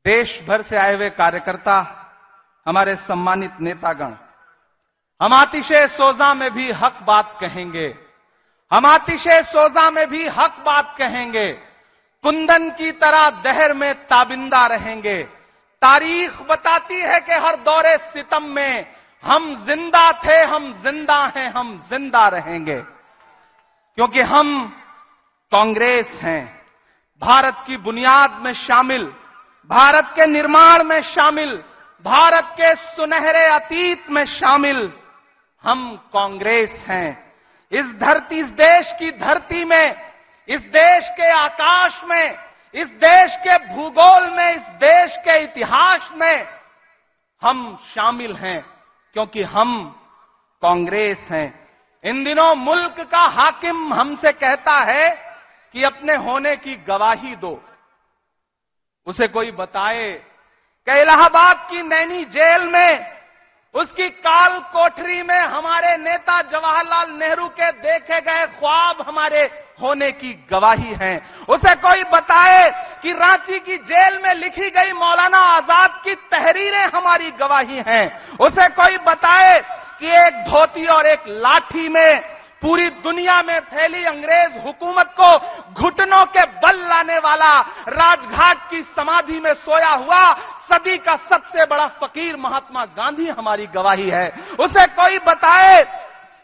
देश भर से आए हुए कार्यकर्ता, हमारे सम्मानित नेतागण, हम आतिशे सोजा में भी हक बात कहेंगे, हम आतिशे सोजा में भी हक बात कहेंगे, कुंदन की तरह दहर में ताबिंदा रहेंगे। तारीख बताती है कि हर दौरे सितम में हम जिंदा थे, हम जिंदा हैं, हम जिंदा रहेंगे, क्योंकि हम कांग्रेस हैं। भारत की बुनियाद में शामिल, भारत के निर्माण में शामिल, भारत के सुनहरे अतीत में शामिल हम कांग्रेस हैं। इस देश की धरती में, इस देश के आकाश में, इस देश के भूगोल में, इस देश के इतिहास में हम शामिल हैं, क्योंकि हम कांग्रेस हैं। इन दिनों मुल्क का हाकिम हमसे कहता है कि अपने होने की गवाही दो। उसे कोई बताए कि इलाहाबाद की नैनी जेल में, उसकी काल कोठरी में हमारे नेता जवाहरलाल नेहरू के देखे गए ख्वाब हमारे होने की गवाही हैं। उसे कोई बताए कि रांची की जेल में लिखी गई मौलाना आजाद की तहरीरें हमारी गवाही हैं। उसे कोई बताए कि एक धोती और एक लाठी में पूरी दुनिया में फैली अंग्रेज हुकूमत को घुटनों के बल लाने वाला, राजघाट की समाधि में सोया हुआ सदी का सबसे बड़ा फकीर महात्मा गांधी हमारी गवाही है। उसे कोई बताए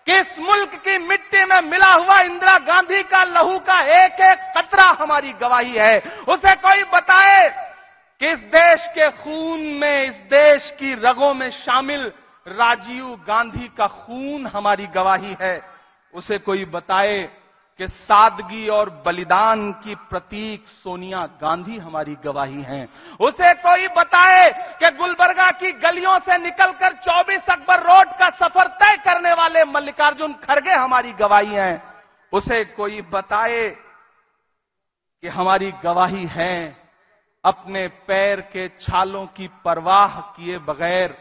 कि इस मुल्क की मिट्टी में मिला हुआ इंदिरा गांधी का लहू का एक एक कतरा हमारी गवाही है। उसे कोई बताए कि इस देश के खून में, इस देश की रगों में शामिल राजीव गांधी का खून हमारी गवाही है। उसे कोई बताए कि सादगी और बलिदान की प्रतीक सोनिया गांधी हमारी गवाही हैं। उसे कोई बताए कि गुलबर्गा की गलियों से निकलकर 24 अकबर रोड का सफर तय करने वाले मल्लिकार्जुन खड़गे हमारी गवाही हैं। उसे कोई बताए कि हमारी गवाही है अपने पैर के छालों की परवाह किए बगैर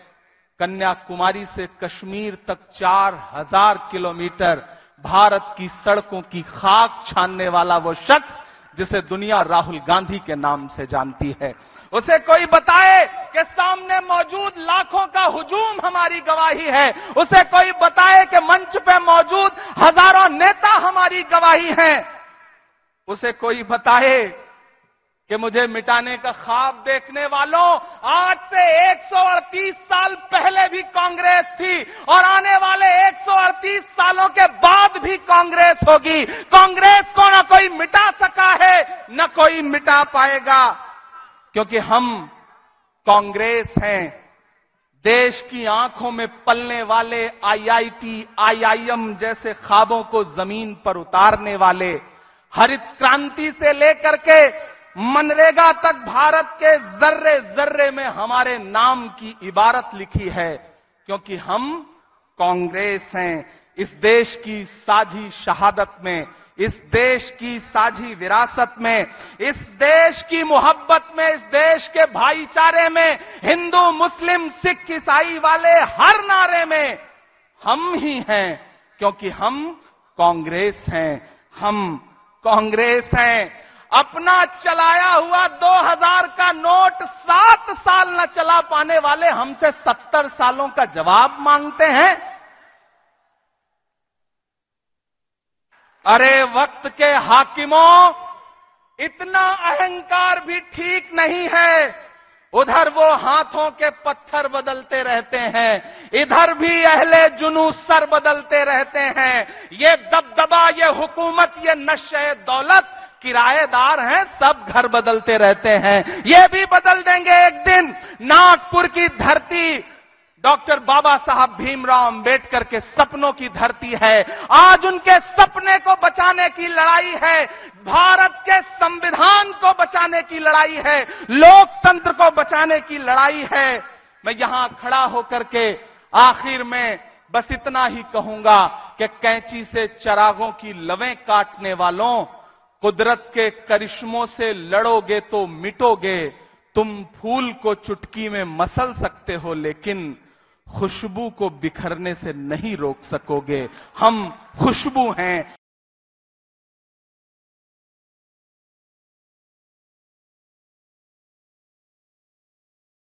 कन्याकुमारी से कश्मीर तक 4000 किलोमीटर भारत की सड़कों की खाक छानने वाला वो शख्स जिसे दुनिया राहुल गांधी के नाम से जानती है। उसे कोई बताए कि सामने मौजूद लाखों का हुजूम हमारी गवाही है। उसे कोई बताए कि मंच पे मौजूद हजारों नेता हमारी गवाही हैं। उसे कोई बताए कि मुझे मिटाने का ख्वाब देखने वालों, आज से 138 साल पहले भी कांग्रेस थी और आने वाले 138 सालों के बाद भी कांग्रेस होगी। कांग्रेस को न कोई मिटा सका है, न कोई मिटा पाएगा, क्योंकि हम कांग्रेस हैं। देश की आंखों में पलने वाले IIT, IIM जैसे ख्वाबों को जमीन पर उतारने वाले, हरित क्रांति से लेकर के मनरेगा तक भारत के जर्रे जर्रे में हमारे नाम की इबारत लिखी है, क्योंकि हम कांग्रेस हैं। इस देश की साझी शहादत में, इस देश की साझी विरासत में, इस देश की मोहब्बत में, इस देश के भाईचारे में, हिंदू मुस्लिम सिख ईसाई वाले हर नारे में हम ही हैं, क्योंकि हम कांग्रेस हैं। हम कांग्रेस हैं। अपना चलाया हुआ 2000 का नोट 7 साल न चला पाने वाले हमसे 70 सालों का जवाब मांगते हैं। अरे वक्त के हाकिमों, इतना अहंकार भी ठीक नहीं है। उधर वो हाथों के पत्थर बदलते रहते हैं, इधर भी अहले जुनू सर बदलते रहते हैं। ये दबदबा, ये हुकूमत, ये नशे दौलत किराएदार हैं, सब घर बदलते रहते हैं। ये भी बदल देंगे एक दिन। नागपुर की धरती डॉक्टर बाबा साहब भीमराव अंबेडकर के सपनों की धरती है। आज उनके सपने को बचाने की लड़ाई है, भारत के संविधान को बचाने की लड़ाई है, लोकतंत्र को बचाने की लड़ाई है। मैं यहां खड़ा होकर के आखिर में बस इतना ही कहूंगा कि कैंची से चिरागों की लवें काटने वालों, कुदरत के करिश्मों से लड़ोगे तो मिटोगे। तुम फूल को चुटकी में मसल सकते हो, लेकिन खुशबू को बिखरने से नहीं रोक सकोगे। हम खुशबू हैं,